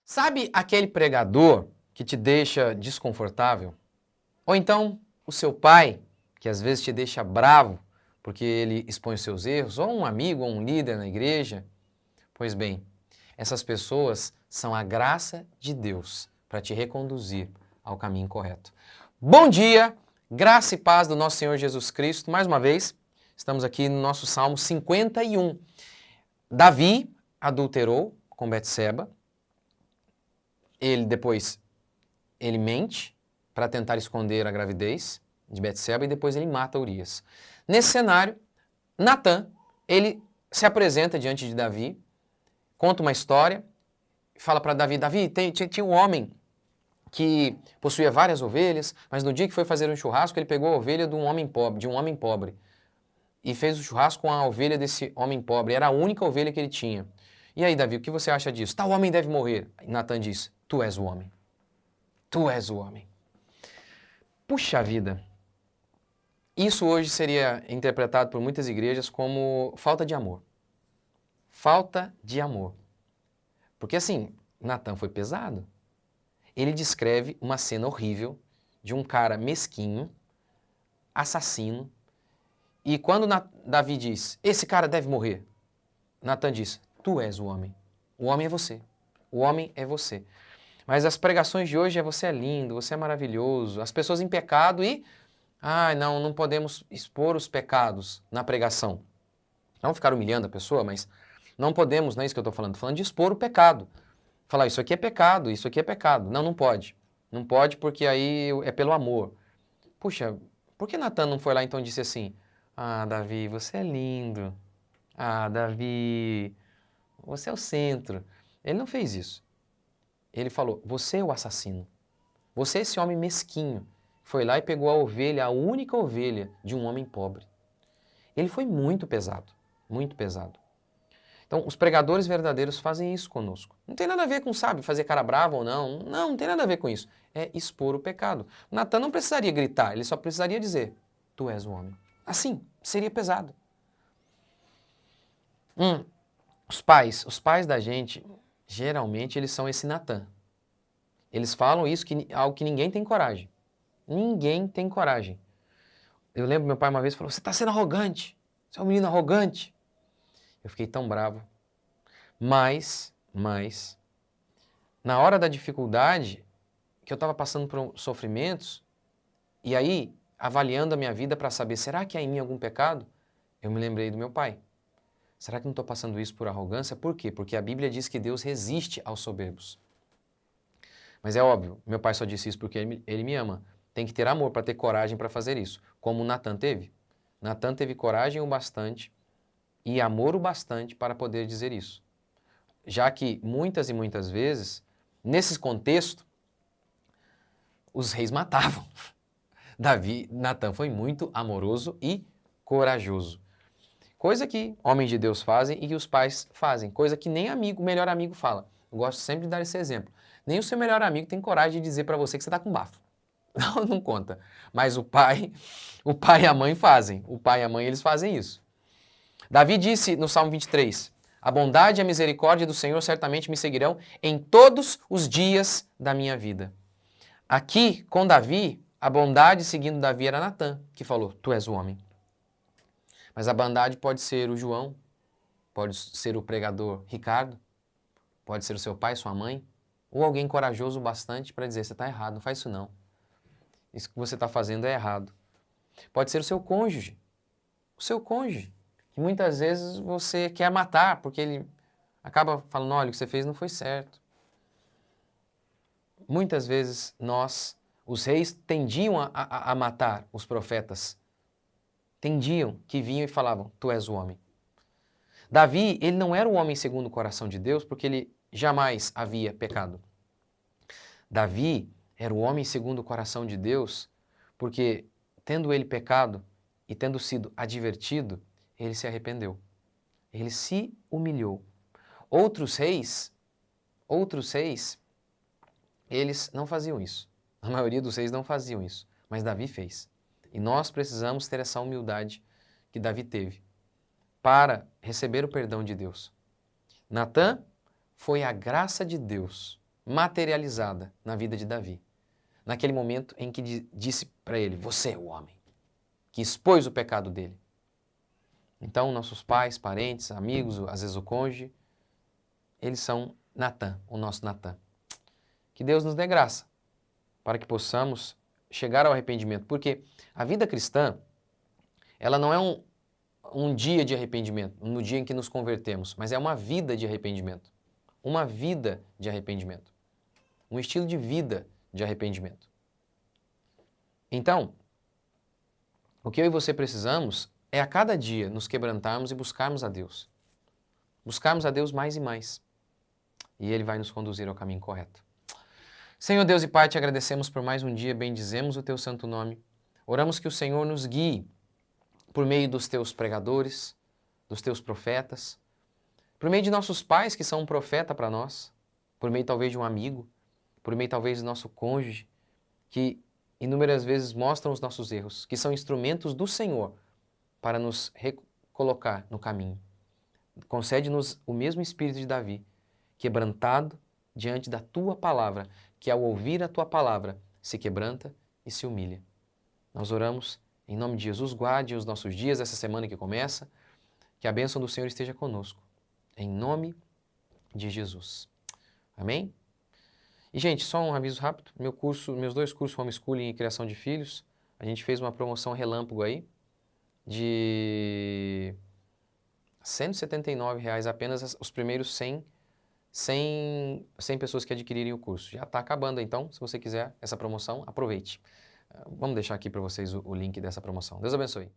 Sabe aquele pregador que te deixa desconfortável? Ou então o seu pai, que às vezes te deixa bravo porque ele expõe os seus erros? Ou um amigo ou um líder na igreja? Pois bem, essas pessoas são a graça de Deus para te reconduzir ao caminho correto. Bom dia, graça e paz do nosso Senhor Jesus Cristo. Mais uma vez, estamos aqui no nosso Salmo 51. Davi adulterou com Betseba. Ele mente para tentar esconder a gravidez de Betseba e depois ele mata Urias. Nesse cenário, Natã, ele se apresenta diante de Davi, conta uma história, fala para Davi, tinha um homem que possuía várias ovelhas, mas no dia que foi fazer um churrasco, ele pegou a ovelha de um homem pobre, e fez o churrasco com a ovelha desse homem pobre, era a única ovelha que ele tinha. E aí, Davi, o que você acha disso? Tal homem deve morrer. Natã diz, tu és o homem. Tu és o homem. Puxa vida, isso hoje seria interpretado por muitas igrejas como falta de amor. Falta de amor. Porque assim, Natã foi pesado. Ele descreve uma cena horrível de um cara mesquinho, assassino, e quando Davi diz, esse cara deve morrer, Natã diz, tu és o homem. O homem é você. O homem é você. Mas as pregações de hoje é você é lindo, você é maravilhoso, as pessoas em pecado e... não podemos expor os pecados na pregação. Não ficar humilhando a pessoa, mas não podemos, não é isso que eu estou falando de expor o pecado. Falar, isso aqui é pecado, isso aqui é pecado. Não pode. Não pode porque aí é pelo amor. Puxa, por que Natã não foi lá então e disse assim, Davi, você é lindo. Davi, você é o centro. Ele não fez isso. Ele falou, você é o assassino. Você é esse homem mesquinho. Foi lá e pegou a ovelha, a única ovelha de um homem pobre. Ele foi muito pesado, muito pesado. Então, os pregadores verdadeiros fazem isso conosco. Não tem nada a ver com, fazer cara brava ou não. Não tem nada a ver com isso. É expor o pecado. Natã não precisaria gritar, ele só precisaria dizer, tu és o homem. Assim, seria pesado. Os pais da gente, geralmente, eles são esse Natã. Eles falam isso, algo que ninguém tem coragem. Ninguém tem coragem. Eu lembro meu pai uma vez falou, você está sendo arrogante. Você é um menino arrogante. Eu fiquei tão bravo. Mas, na hora da dificuldade, que eu estava passando por sofrimentos, e aí, avaliando a minha vida para saber, será que há em mim algum pecado? Eu me lembrei do meu pai. Será que não estou passando isso por arrogância? Por quê? Porque a Bíblia diz que Deus resiste aos soberbos. Mas é óbvio, meu pai só disse isso porque ele me ama. Tem que ter amor para ter coragem para fazer isso, como Natã teve. Natã teve coragem o bastante e amor o bastante para poder dizer isso. Já que muitas e muitas vezes, nesse contexto, os reis matavam. Natã foi muito amoroso e corajoso. Coisa que homens de Deus fazem e que os pais fazem. Coisa que nem melhor amigo fala. Eu gosto sempre de dar esse exemplo. Nem o seu melhor amigo tem coragem de dizer para você que você está com bafo. Não conta. Mas o pai e a mãe fazem. O pai e a mãe, eles fazem isso. Davi disse no Salmo 23, a bondade e a misericórdia do Senhor certamente me seguirão em todos os dias da minha vida. Aqui, com Davi, a bondade seguindo Davi era Natã, que falou, tu és o homem. Mas a bondade pode ser o João, pode ser o pregador Ricardo, pode ser o seu pai, sua mãe, ou alguém corajoso bastante para dizer, você está errado, não faz isso não. Isso que você está fazendo é errado. Pode ser o seu cônjuge, que muitas vezes você quer matar, porque ele acaba falando, olha, o que você fez não foi certo. Muitas vezes os reis tendiam a matar os profetas, tendiam, que vinham e falavam, tu és o homem. Davi, ele não era o homem segundo o coração de Deus, porque ele jamais havia pecado. Davi era o homem segundo o coração de Deus, porque tendo ele pecado e tendo sido advertido, ele se arrependeu. Ele se humilhou. Outros reis, eles não faziam isso. A maioria dos reis não faziam isso, mas Davi fez. E nós precisamos ter essa humildade que Davi teve para receber o perdão de Deus. Natã foi a graça de Deus materializada na vida de Davi. Naquele momento em que disse para ele, você é o homem, que expôs o pecado dele. Então, nossos pais, parentes, amigos, às vezes o cônjuge, eles são Natan, o nosso Natan. Que Deus nos dê graça para que possamos chegar ao arrependimento. Porque a vida cristã, ela não é um dia de arrependimento, no dia em que nos convertemos, mas é uma vida de arrependimento. Uma vida de arrependimento. Um estilo de vida de arrependimento. Então, o que eu e você precisamos é a cada dia nos quebrantarmos e buscarmos a Deus. Buscarmos a Deus mais e mais. E Ele vai nos conduzir ao caminho correto. Senhor Deus e Pai, te agradecemos por mais um dia, bendizemos o Teu santo nome. Oramos que o Senhor nos guie por meio dos Teus pregadores, dos Teus profetas, por meio de nossos pais que são um profeta para nós, por meio talvez de um amigo, por meio talvez do nosso cônjuge, que inúmeras vezes mostram os nossos erros, que são instrumentos do Senhor para nos recolocar no caminho. Concede-nos o mesmo espírito de Davi, quebrantado diante da Tua palavra, que ao ouvir a Tua palavra se quebranta e se humilha. Nós oramos em nome de Jesus, guarde os nossos dias, essa semana que começa, que a bênção do Senhor esteja conosco. Em nome de Jesus. Amém? E, gente, só um aviso rápido. Meus 2 cursos, Homeschooling e Criação de Filhos, a gente fez uma promoção relâmpago aí de R$ 179 apenas os primeiros 100 pessoas que adquirirem o curso. Já está acabando, então, se você quiser essa promoção, aproveite. Vamos deixar aqui para vocês o link dessa promoção. Deus abençoe.